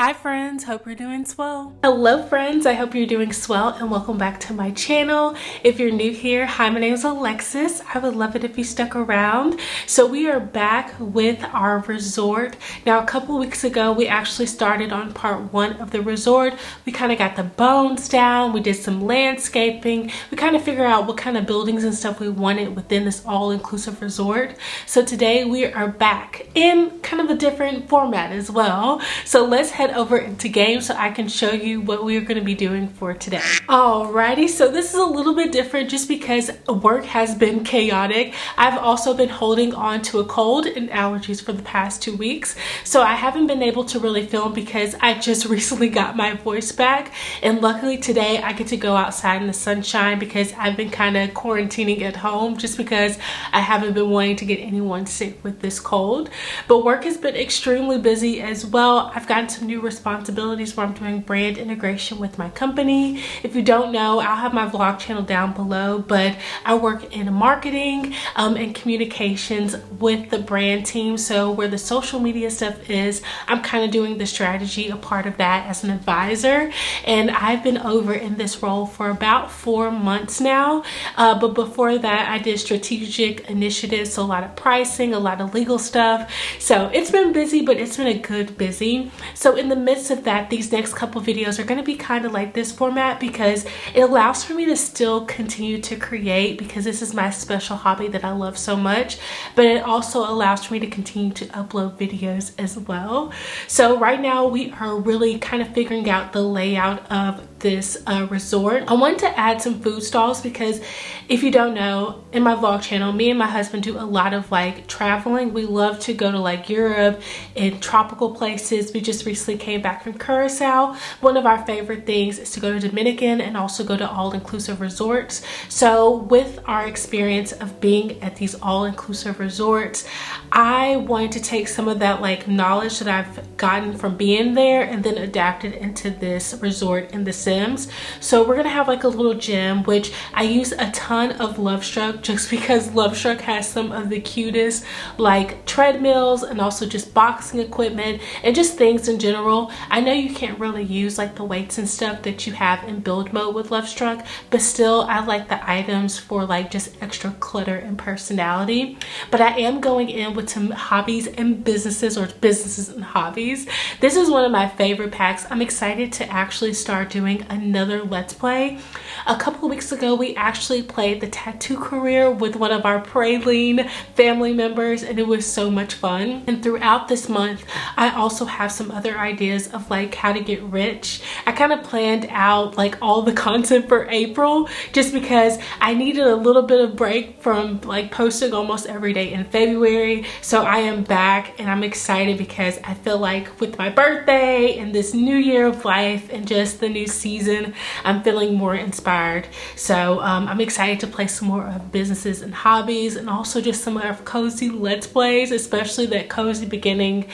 Hi friends, hope you're doing swell. Hello friends, I hope you're doing swell and welcome back to my channel. If you're new here, hi, my name is Alexis. I would love it if you stuck around. So we are back with our resort. Now a couple weeks ago, we actually started on part 1 of the resort. We kind of got the bones down, we did some landscaping, we kind of figured out what kind of buildings and stuff we wanted within this all-inclusive resort. So today we are back in kind of a different format as well. So let's head over into game so I can show you what we're going to be doing for today. Alrighty, so this is a little bit different just because work has been chaotic. I've also been holding on to a cold and allergies for the past 2 weeks, so I haven't been able to really film because I just recently got my voice back, and luckily today I get to go outside in the sunshine because I've been kind of quarantining at home just because I haven't been wanting to get anyone sick with this cold. But work has been extremely busy as well. I've gotten some new responsibilities where I'm doing brand integration with my company. If you don't know, I'll have my vlog channel down below, but I work in marketing and communications with the brand team. So where the social media stuff is, I'm kind of doing the strategy, a part of that as an advisor. And I've been over in this role for about 4 months now. But before that, I did strategic initiatives, so a lot of pricing, a lot of legal stuff. So it's been busy, but it's been a good busy. So in the midst of that, these next couple videos are going to be kind of like this format because it allows for me to still continue to create because this is my special hobby that I love so much, but it also allows for me to continue to upload videos as well. So right now we are really kind of figuring out the layout of this resort. I wanted to add some food stalls because if you don't know, in my vlog channel, me and my husband do a lot of like traveling. We love to go to like Europe and tropical places. We just recently came back from Curacao. One of our favorite things is to go to Dominican and also go to all-inclusive resorts. So with our experience of being at these all-inclusive resorts, I wanted to take some of that like knowledge that I've gotten from being there and then adapt it into this resort in the Sims. So we're gonna have like a little gym, which I use a ton of Lovestruck just because Lovestruck has some of the cutest like treadmills and also just boxing equipment and just things in general. I know you can't really use like the weights and stuff that you have in build mode with Lovestruck, but still I like the items for like just extra clutter and personality. But I am going in with some hobbies and businesses, or businesses and hobbies. This is one of my favorite packs. I'm excited to actually start doing another Let's Play. A couple of weeks ago, we actually played the tattoo career with one of our Praline family members, and it was so much fun. And throughout this month, I also have some other ideas of like how to get rich. I kind of planned out like all the content for April just because I needed a little bit of break from like posting almost every day in February. So I am back and I'm excited because I feel like with my birthday and this new year of life and just the new season, I'm feeling more inspired. So I'm excited to play some more of businesses and hobbies and also just some of cozy Let's Plays, especially that cozy beginning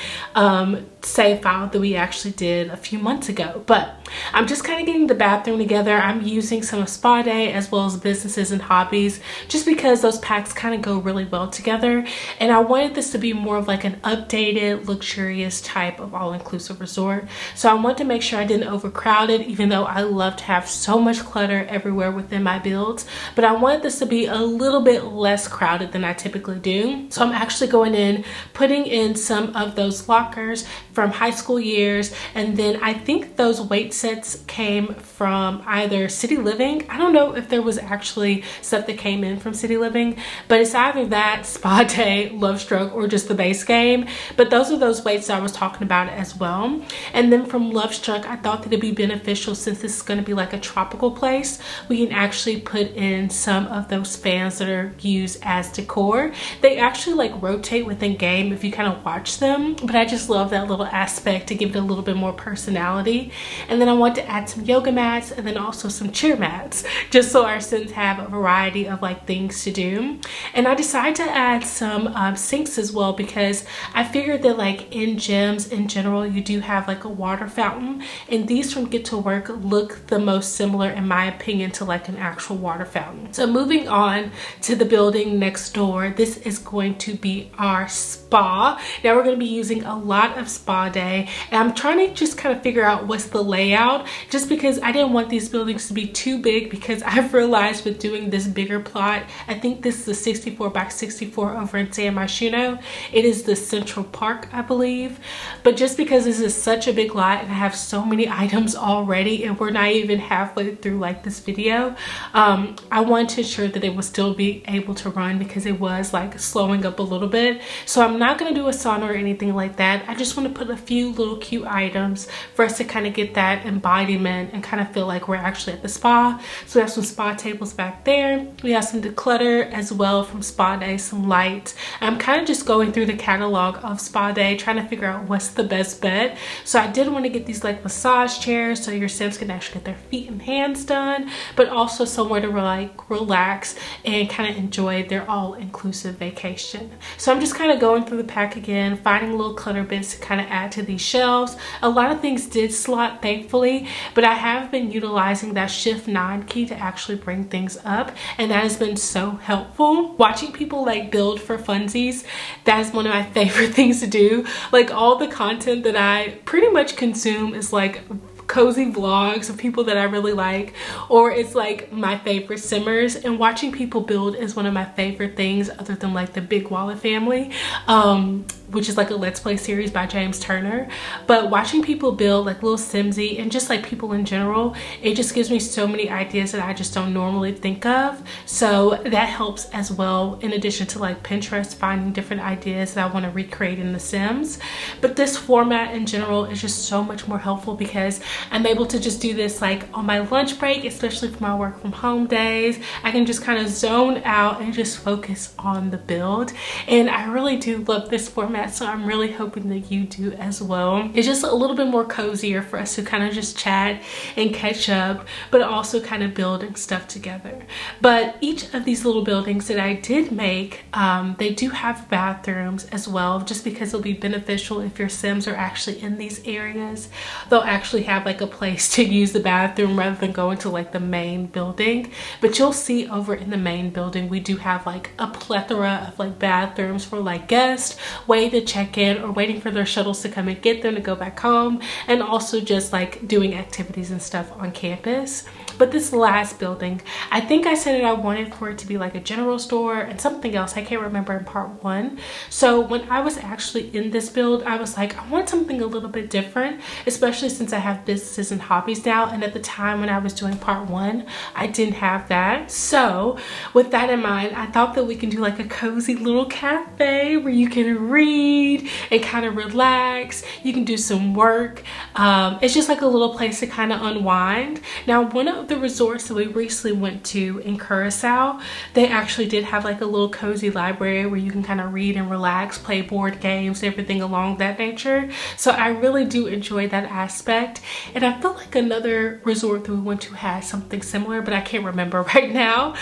save file that we actually did a few months ago. But I'm just kind of getting the bathroom together. I'm using some of Spa Day as well as businesses and hobbies just because those packs kind of go really well together, and I wanted this to be more of like an updated luxurious type of all-inclusive resort. So I wanted to make sure I didn't overcrowd it, even though I love to have so much clutter everywhere within my builds, but I wanted this to be a little bit less crowded than I typically do. So I'm actually going in, putting in some of those lockers from high school years, and then I think those weight sets came from either City Living. I don't know if there was actually stuff that came in from City Living, but it's either that, Spa Day, Lovestruck, or just the base game. But those are those weights I was talking about as well. And then from Lovestruck, I thought that it'd be beneficial, since this is going to be like a tropical place, we can actually put in some of those fans that are used as decor. They actually like rotate within game if you kind of watch them, but I just love that little aspect to give it a little bit more personality. And then then I want to add some yoga mats and then also some chair mats, just so our Sims have a variety of like things to do. And I decided to add some sinks as well, because I figured that like in gyms in general you do have like a water fountain, and these from Get to Work look the most similar in my opinion to like an actual water fountain. So moving on to the building next door, this is going to be our spa. Now we're going to be using a lot of spa day, and I'm trying to just kind of figure out what's the layout, just because I didn't want these buildings to be too big, because I've realized with doing this bigger plot, I think this is the 64 by 64 over in San Myshuno. It is the Central Park, I believe. But just because this is such a big lot and I have so many items already, and we're not even halfway through like this video, I wanted to ensure that it would still be able to run, because it was like slowing up a little bit. So I'm not going to do a sauna or anything like that. I just want to put a few little cute items for us to kind of get that embodiment and kind of feel like we're actually at the spa. So we have some spa tables back there. We have some declutter as well from spa day, some lights. I'm kind of just going through the catalog of spa day, trying to figure out what's the best bet. So I did want to get these like massage chairs so your Sims can actually get their feet and hands done, but also somewhere to like relax and kind of enjoy their all-inclusive vacation. So I'm just kind of going through the pack again, finding little clutter bits to kind of add to these shelves. A lot of things did slot, thankfully, but I have been utilizing that Shift 9 key to actually bring things up, and that has been so helpful. Watching people like build for funsies, that is one of my favorite things to do. Like all the content that I pretty much consume is like cozy vlogs of people that I really like, or it's like my favorite simmers, and watching people build is one of my favorite things other than like the Big Wallet family, which is like a Let's Play series by James Turner. But watching people build like little Simsy and just like people in general, it just gives me so many ideas that I just don't normally think of. So that helps as well, in addition to like Pinterest, finding different ideas that I want to recreate in The Sims. But this format in general is just so much more helpful, because I'm able to just do this like on my lunch break, especially for my work from home days. I can just kind of zone out and just focus on the build, and I really do love this format. So I'm really hoping that you do as well. It's just a little bit more cozier for us to kind of just chat and catch up, but also kind of building stuff together. But each of these little buildings that I did make, they do have bathrooms as well, just because it'll be beneficial if your Sims are actually in these areas. They'll actually have like a place to use the bathroom rather than going to like the main building. But you'll see over in the main building, we do have like a plethora of like bathrooms for like guests, waiting to check in or waiting for their shuttles to come and get them to go back home, and also just like doing activities and stuff on campus. But this last building, I think I said that I wanted for it to be like a general store and something else, I can't remember, in part 1. So when I was actually in this build, I was like, I want something a little bit different, especially since I have businesses and hobbies now, and at the time when I was doing part 1, I didn't have that. So with that in mind, I thought that we can do like a cozy little cafe where you can read and kind of relax. You can do some work. It's just like a little place to kind of unwind. Now, one of the resorts that we recently went to in Curacao, they actually did have like a little cozy library where you can kind of read and relax, play board games, everything along that nature. So I really do enjoy that aspect, and I feel like another resort that we went to had something similar, but I can't remember right now.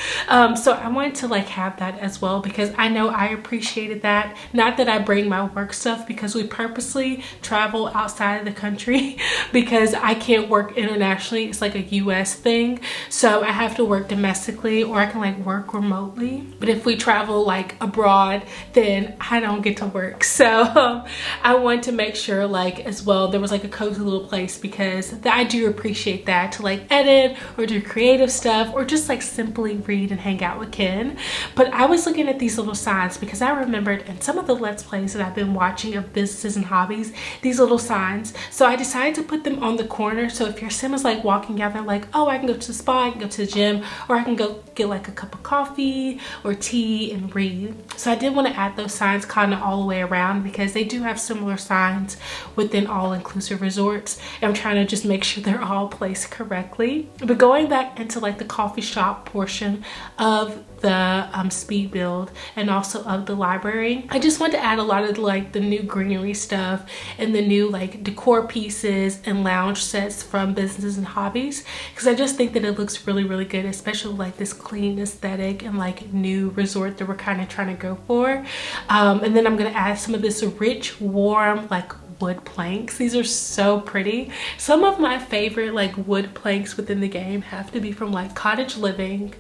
So I wanted to like have that as well, because I know I appreciated that. Not that I bring my work stuff, because we purposely travel outside of the country because I can't work internationally. It's like a US thing, so I have to work domestically, or I can like work remotely. But if we travel like abroad, then I don't get to work. So I want to make sure like as well there was like a cozy little place, because I do appreciate that, to like edit or do creative stuff, or just like simply read and hang out with Ken. But I was looking at these little signs because I remembered in some of the Let's Plays that I've been watching of businesses and hobbies, these little signs. So I decided to put them on the corner, so if your Sim is like walking out there like, oh, I can go to the spa, I can go to the gym, or I can go get like a cup of coffee or tea and read. So I did want to add those signs kind of all the way around, because they do have similar signs within all-inclusive resorts, and I'm trying to just make sure they're all placed correctly. But going back into like the coffee shop portion of the speed build and also of the library, I just want to add a lot of like the new greenery stuff and the new like decor pieces and lounge sets from Businesses and Hobbies, because I just think that it looks really, really good, especially like this clean aesthetic and like new resort that we're kind of trying to go for. And then I'm gonna add some of this rich, warm, like wood planks. These are so pretty. Some of my favorite like wood planks within the game have to be from like Cottage Living,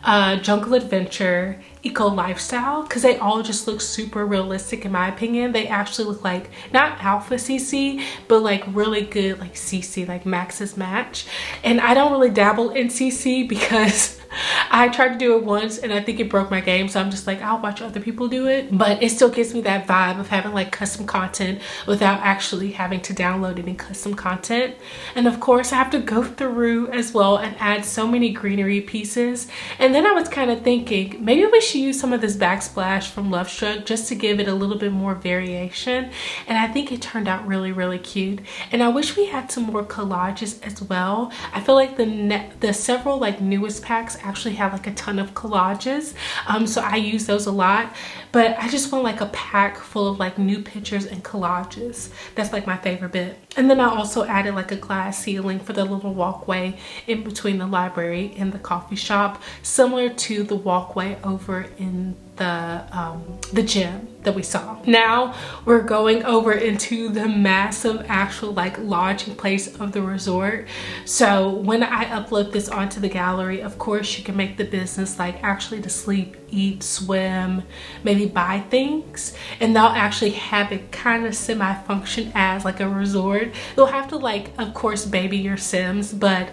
Jungle Adventure, Eco Lifestyle, because they all just look super realistic in my opinion. They actually look like not alpha CC, but like really good like CC, like Max's Match. And I don't really dabble in CC because I tried to do it once and I think it broke my game, so I'm just like, I'll watch other people do it. But it still gives me that vibe of having like custom content without actually having to download any custom content. And of course I have to go through as well and add so many greenery pieces. And then I was kind of thinking maybe we should use some of this backsplash from Love Struck just to give it a little bit more variation. And I think it turned out really, really cute. And I wish we had some more collages as well. I feel like the several like newest packs actually have like a ton of collages, so I use those a lot. But I just want like a pack full of like new pictures and collages. That's like my favorite bit. And then I also added like a glass ceiling for the little walkway in between the library and the coffee shop, similar to the walkway over in the gym that we saw. Now we're going over into the massive actual like lodging place of the resort. So when I upload this onto the gallery, of course you can make the business like actually to sleep, eat, swim, maybe buy things, and they'll actually have it kind of semi-function as like a resort. You'll have to like of course baby your Sims, but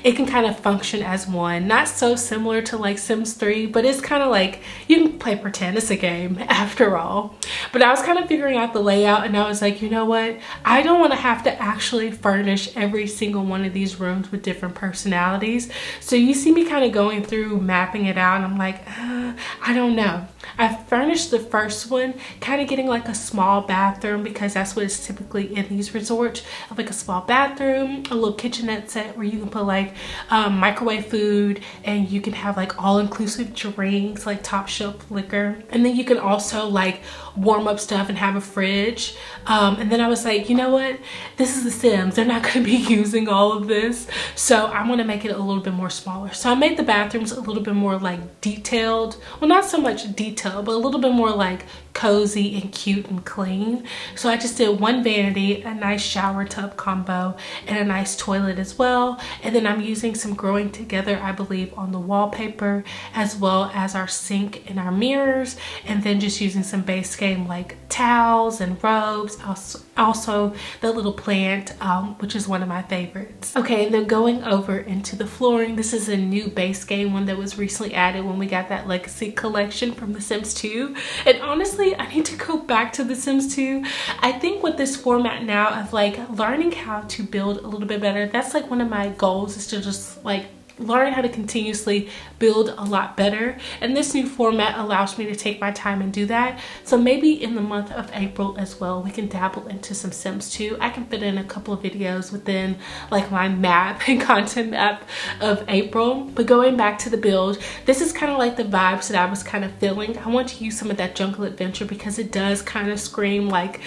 it can kind of function as one. Not so similar to like Sims 3, but it's kind of like you can play pretend it's a game after all. But I was kind of figuring out the layout and I was like, you know what, I don't want to have to actually furnish every single one of these rooms with different personalities. So you see me kind of going through mapping it out and I'm like, I don't know. I furnished the first one kind of getting like a small bathroom because that's what is typically in these resorts, like a small bathroom, a little kitchenette set where you can put like microwave food, and you can have like all-inclusive drinks, like top shelf liquor, and then you can also like warm up stuff and have a fridge. And then I was like, you know what, this is the Sims, they're not going to be using all of this, so I want to make it a little bit more smaller. So I made the bathrooms a little bit more like detailed, well not so much detailed, but a little bit more like cozy and cute and clean. So I just did one vanity, a nice shower tub combo, and a nice toilet as well. And then I'm using some Growing Together, I believe, on the wallpaper, as well as our sink and our mirrors, and then just using some base game like towels and robes, also the little plant, which is one of my favorites. Okay, and then going over into the flooring, this is a new base game one that was recently added when we got that legacy collection from The Sims 2. And honestly, I need to go back to The Sims 2. I think with this format now of like learning how to build a little bit better, that's like one of my goals, is to just like learn how to continuously build a lot better, and this new format allows me to take my time and do that. So maybe in the month of April as well we can dabble into some Sims 2. I can fit in a couple of videos within like my map and content map of April. But going back to the build, this is kind of like the vibes that I was kind of feeling. I want to use some of that Jungle Adventure because it does kind of scream like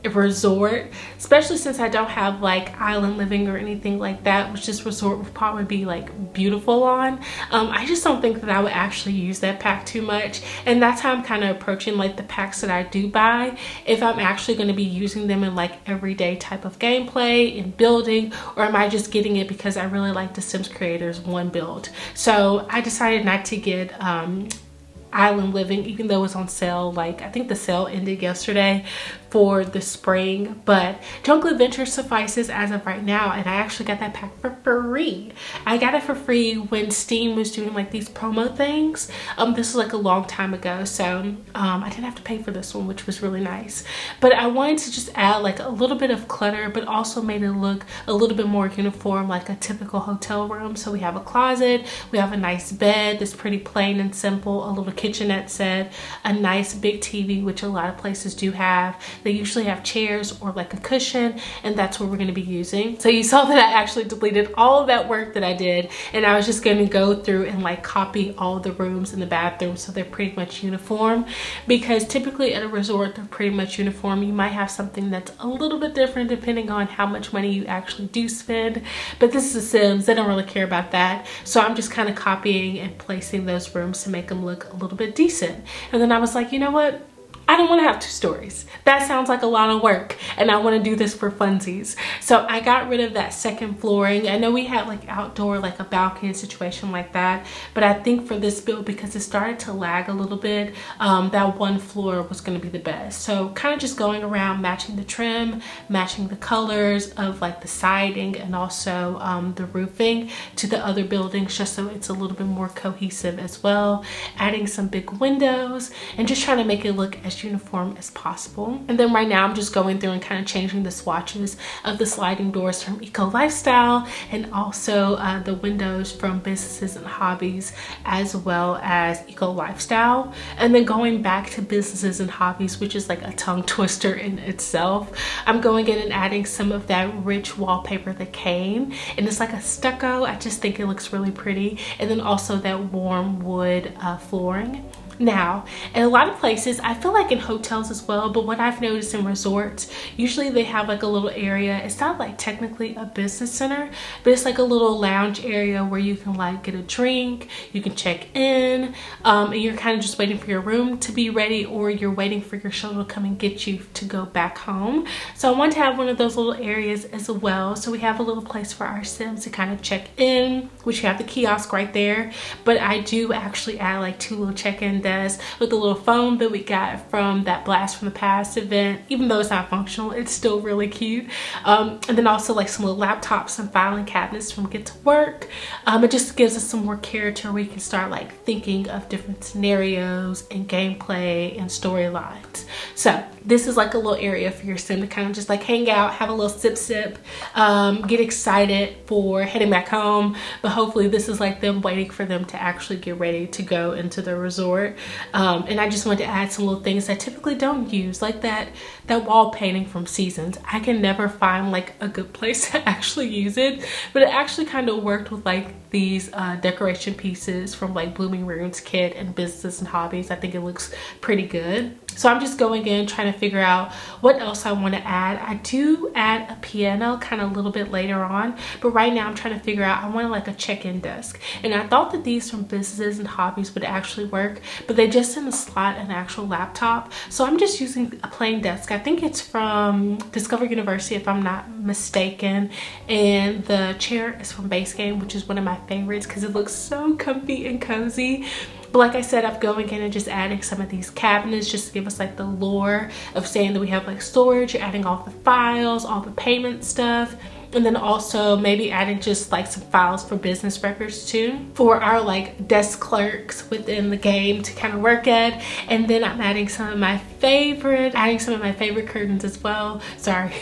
a resort, especially since I don't have like island living or anything like that, which this resort would probably be like beautiful on. I just don't think that I would actually use that pack too much, and that's how I'm kind of approaching like the packs that I do buy, if I'm actually going to be using them in like everyday type of gameplay and building, or am I just getting it because I really like the Sims Creators one build. So I decided not to get island living, even though it was on sale. Like I think the sale ended yesterday for the spring, but Jungle Adventure suffices as of right now, and I actually got that pack for free. I got it for free when Steam was doing like these promo things. This was like a long time ago, so I didn't have to pay for this one, which was really nice. But I wanted to just add like a little bit of clutter, but also made it look a little bit more uniform, like a typical hotel room. So we have a closet, we have a nice bed that's pretty plain and simple, a little kitchenette set, a nice big TV, which a lot of places do have. they usually have chairs or like a cushion, and that's what we're going to be using. So you saw that I actually deleted all of that work that I did, and I was just going to go through and like copy all the rooms in the bathroom so they're pretty much uniform, because typically at a resort they're pretty much uniform. You might have something that's a little bit different depending on how much money you actually do spend, but this is The Sims, they don't really care about that. So I'm just kind of copying and placing those rooms to make them look a little bit decent. And then I was like, you know what? I don't want to have 2 stories. That sounds like a lot of work, and I want to do this for funsies. So I got rid of that second flooring. I know we had like outdoor, like a balcony situation like that, but I think for this build, because it started to lag a little bit, that one floor was going to be the best. So kind of just going around matching the trim, matching the colors of like the siding and also the roofing to the other buildings, just so it's a little bit more cohesive as well. Adding some big windows and just trying to make it look as uniform as possible. And then right now I'm just going through and kind of changing the swatches of the sliding doors from Eco Lifestyle, and also the windows from Businesses and Hobbies as well as Eco Lifestyle. And then going back to Businesses and Hobbies, which is like a tongue twister in itself, I'm going in and adding some of that rich wallpaper that came, and it's like a stucco. I just think it looks really pretty. And then also that warm wood flooring. Now, in a lot of places, I feel like in hotels as well, but what I've noticed in resorts, usually they have like a little area. It's not like technically a business center, but it's like a little lounge area where you can like get a drink, you can check in, and you're kind of just waiting for your room to be ready, or you're waiting for your shuttle to come and get you to go back home. So I want to have one of those little areas as well. So we have a little place for our Sims to kind of check in, which you have the kiosk right there, but I do actually add like 2 little check-in with the little phone that we got from that Blast from the Past event. Even though it's not functional, it's still really cute. And then also like some little laptops and filing cabinets from Get to Work. It just gives us some more character where you can start like thinking of different scenarios and gameplay and storylines. So this is like a little area for your Sim to kind of just like hang out, have a little sip, get excited for heading back home. But hopefully this is like them waiting for them to actually get ready to go into the resort. And I just wanted to add some little things I typically don't use, like that wall painting from Seasons. I can never find like a good place to actually use it, but it actually kind of worked with like these decoration pieces from like Blooming Runes kit and Businesses and Hobbies. I think it looks pretty good. So I'm just going in trying to figure out what else I want to add. I do add a piano kind of a little bit later on, but right now I'm trying to figure out, I want like a check-in desk. And I thought that these from Businesses and Hobbies would actually work, but they just didn't slot an actual laptop. So I'm just using a plain desk. I think it's from Discover University if I'm not mistaken. And the chair is from Base Game, which is one of my favorites because it looks so comfy and cozy. But like I said, I'm going in and just adding some of these cabinets just to give us like the lore of saying that we have like storage, adding all the files, all the payment stuff. And then also maybe adding just like some files for business records too, for our like desk clerks within the game to kind of work at. And then I'm adding some of my favorite curtains as well. Sorry,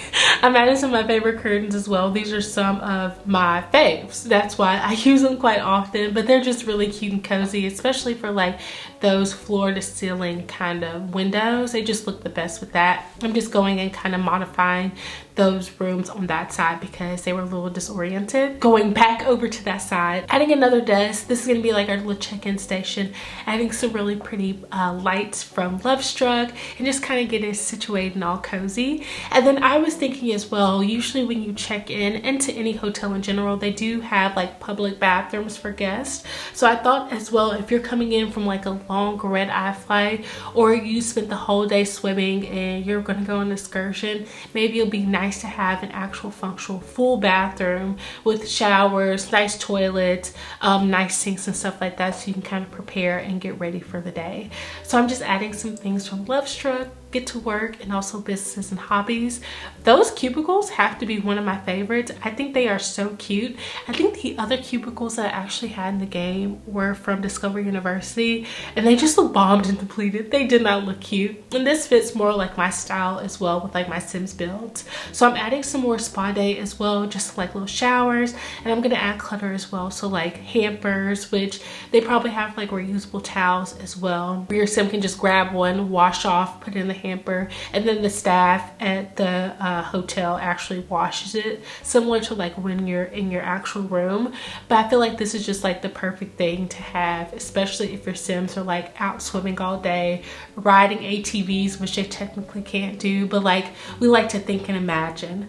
I'm adding some of my favorite curtains as well. These are some of my faves. That's why I use them quite often, but they're just really cute and cozy, especially for like those floor to ceiling kind of windows. They just look the best with that. I'm just going and kind of modifying those rooms on that side because they were a little disoriented. Going back over to that side, adding another desk. This is gonna be like our little check-in station. Adding some really pretty lights from Love Struck and just kind of get it situated and all cozy. And then I was thinking as well, usually when you check in into any hotel in general, they do have like public bathrooms for guests. So I thought as well, if you're coming in from like a long red-eye flight, or you spent the whole day swimming and you're gonna go on an excursion, maybe it'll be nice to have an actual functional full bathroom with showers, nice toilets, nice sinks and stuff like that, so you can kind of prepare and get ready for the day. So I'm just adding some things from Love Struck, Get to Work, and also Businesses and Hobbies. Those cubicles have to be one of my favorites. I think they are so cute. I think the other cubicles that I actually had in the game were from Discover University, and they just look bombed and depleted. They did not look cute. And this fits more like my style as well with like my Sims builds. So I'm adding some more spa day as well, just like little showers, and I'm gonna add clutter as well. So like hampers, which they probably have like reusable towels as well, where your Sim can just grab one, wash off, put it in the hamper, and then the staff at the hotel actually washes it, similar to like when you're in your actual room. But I feel like this is just like the perfect thing to have, especially if your Sims are like out swimming all day, riding ATVs, which they technically can't do, but like we like to think and imagine.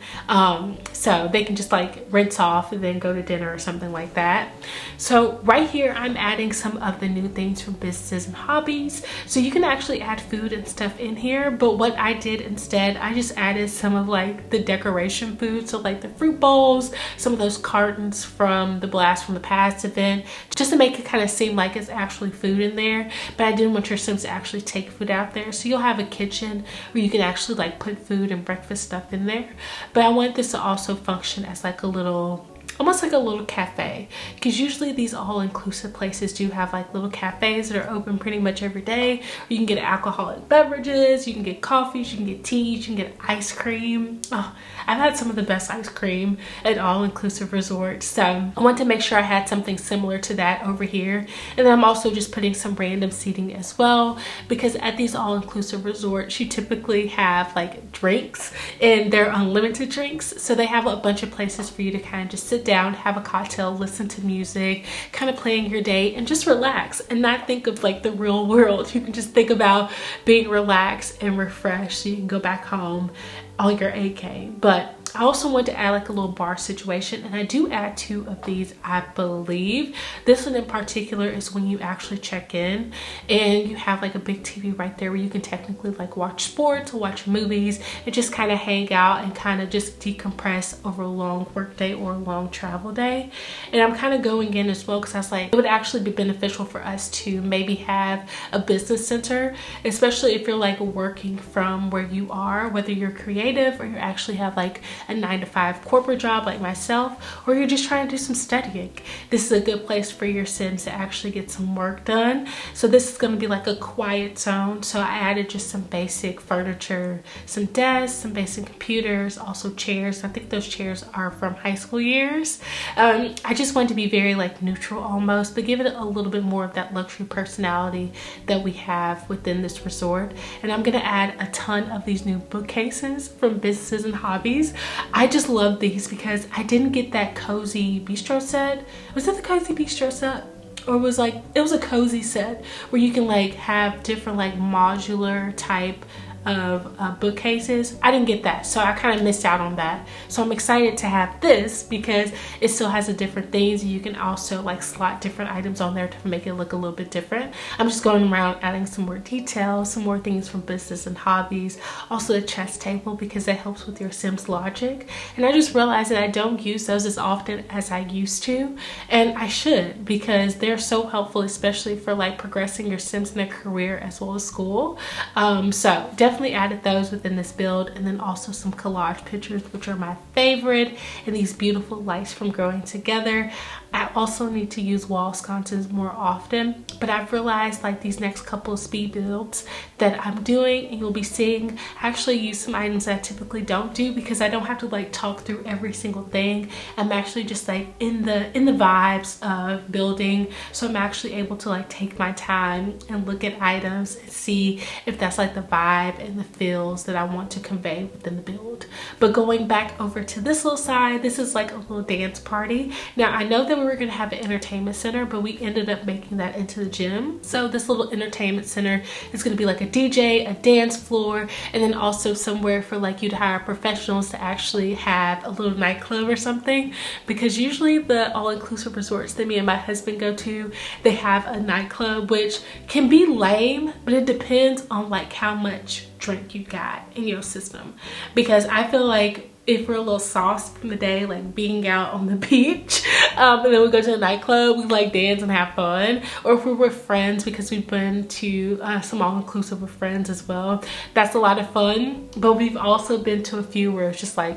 So they can just like rinse off and then go to dinner or something like that. So right here I'm adding some of the new things from businesses and hobbies. So you can actually add food and stuff in here, but what I did instead, I just added some of like the decoration food, so like the fruit bowls, some of those cartons from the Blast from the Past event, just to make it kind of seem like it's actually food in there. But I didn't want your Sims to actually take food out there, so you'll have a kitchen where you can actually like put food and breakfast stuff in there. But I want this to also function as like a little, almost like a little cafe, because usually these all-inclusive places do have like little cafes that are open pretty much every day. You can get alcoholic beverages, you can get coffees, you can get teas, you can get ice cream. Oh, I've had some of the best ice cream at all-inclusive resorts, so I want to make sure I had something similar to that over here. And then I'm also just putting some random seating as well, because at these all-inclusive resorts you typically have like drinks, and they're unlimited drinks, so they have a bunch of places for you to kind of just sit down, have a cocktail, listen to music, kind of plan your day, and just relax and not think of like the real world. You can just think about being relaxed and refreshed so you can go back home on your AK. But I also want to add like a little bar situation, and I do add 2 of these, I believe. This one in particular is when you actually check in and you have like a big TV right there where you can technically like watch sports or watch movies and just kind of hang out and kind of just decompress over a long work day or a long travel day. And I'm kind of going in as well because I was like, it would actually be beneficial for us to maybe have a business center, especially if you're like working from where you are, whether you're creative or you actually have like a 9-to-5 corporate job like myself, or you're just trying to do some studying. This is a good place for your Sims to actually get some work done. So this is going to be like a quiet zone. So I added just some basic furniture, some desks, some basic computers, also chairs. I think those chairs are from high school years. I just want to be very like neutral almost, but give it a little bit more of that luxury personality that we have within this resort. And I'm going to add a ton of these new bookcases from businesses and hobbies. I just love these because I didn't get that cozy bistro set. Was it the cozy bistro set? Or was like, it was a cozy set where you can like have different like modular type of bookcases. I didn't get that, so I kind of missed out on that. So I'm excited to have this because it still has the different things. You can also like slot different items on there to make it look a little bit different. I'm just going around adding some more details, some more things from business and hobbies. Also a chess table because that helps with your Sims logic. And I just realized that I don't use those as often as I used to, and I should, because they're so helpful, especially for like progressing your Sims in their career as well as school. So definitely added those within this build, and then also some collage pictures, which are my favorite, and these beautiful lights from Growing Together. I also need to use wall sconces more often, but I've realized like these next couple of speed builds that I'm doing and you'll be seeing, I actually use some items that I typically don't do because I don't have to like talk through every single thing. I'm actually just like in the vibes of building, so I'm actually able to like take my time and look at items and see if that's like the vibe and the feels that I want to convey within the build. But going back over to this little side, this is like a little dance party. Now I know that we were going to have an entertainment center, but we ended up making that into the gym. So this little entertainment center is going to be like a DJ, a dance floor, and then also somewhere for like you to hire professionals to actually have a little nightclub or something, because usually the all-inclusive resorts that me and my husband go to, they have a nightclub, which can be lame, but it depends on like how much drink you got in your system. Because I feel like if we're a little sauced from the day, like being out on the beach, and then we go to the nightclub, we like dance and have fun. Or if we're with friends, because we've been to some all-inclusive with friends as well, that's a lot of fun. But we've also been to a few where it's just like,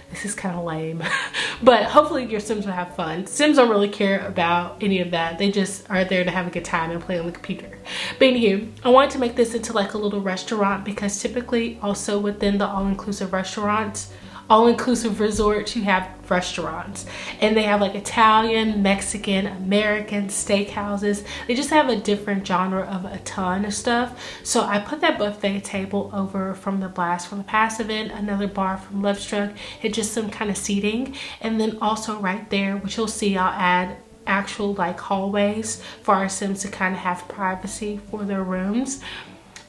this is kind of lame. But hopefully your Sims will have fun. Sims don't really care about any of that. They just are there to have a good time and play on the computer. But anywho, I wanted to make this into like a little restaurant, because typically also within the all-inclusive restaurants, all-inclusive resorts, you have restaurants, and they have like Italian, Mexican, American steakhouses. They just have a different genre of a ton of stuff. So I put that buffet table over from the Blast from the Past event, another bar from Love Struck, and just some kind of seating. And then also right there, which you'll see, I'll add actual like hallways for our Sims to kind of have privacy for their rooms.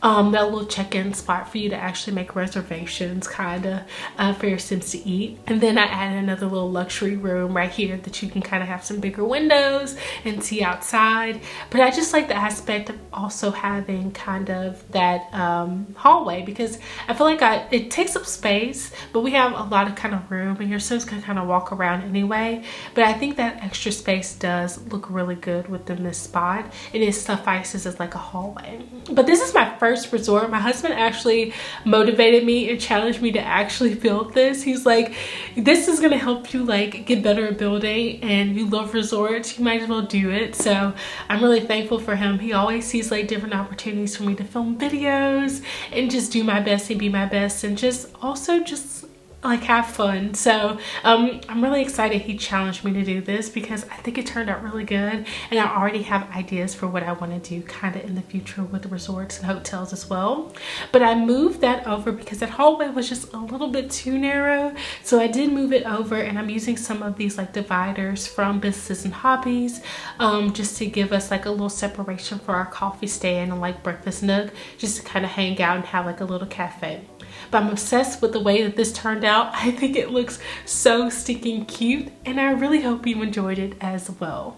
That little check-in spot for you to actually make reservations kind of for your Sims to eat. And then I added another little luxury room right here that you can kind of have some bigger windows and see outside. But I just like the aspect of also having kind of that hallway, because I feel like it takes up space, but we have a lot of kind of room and your Sims can kind of walk around anyway. But I think that extra space does look really good within this spot, and it suffices as like a hallway. But this is my first resort. My husband actually motivated me and challenged me to actually build this. He's like, this is gonna help you like get better at building, and you love resorts, you might as well do it. So I'm really thankful for him. He always sees like different opportunities for me to film videos and just do my best and be my best, and just also just like have fun. So I'm really excited he challenged me to do this, because I think it turned out really good, and I already have ideas for what I want to do kind of in the future with resorts and hotels as well. But I moved that over because that hallway was just a little bit too narrow, so I did move it over, and I'm using some of these like dividers from Businesses and Hobbies just to give us like a little separation for our coffee stand and like breakfast nook, just to kind of hang out and have like a little cafe. But I'm obsessed with the way that this turned out. I think it looks so stinking cute, and I really hope you enjoyed it as well.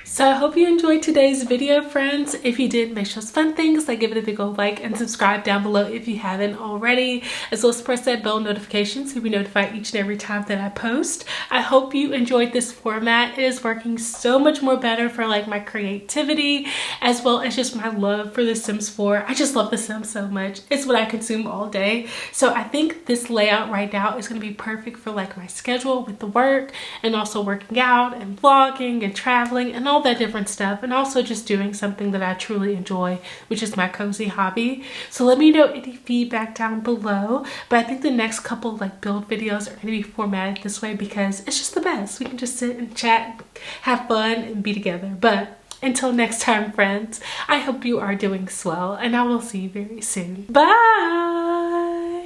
So I hope you enjoyed today's video, friends. If you did, make sure those fun things like give it a big old like and subscribe down below if you haven't already, as well as press that bell notification so you'll be notified each and every time that I post. I hope you enjoyed this format. It is working so much more better for like my creativity, as well as just my love for The Sims 4. I just love The Sims so much. It's what I consume all day. So I think this layout right now is going to be perfect for like my schedule with the work, and also working out and vlogging and traveling and all that different stuff, and also just doing something that I truly enjoy, which is my cozy hobby. So let me know any feedback down below. But I think the next couple like build videos are going to be formatted this way, because it's just the best. We can just sit and chat, have fun, and be together. But until next time, friends, I hope you are doing swell, and I will see you very soon. Bye!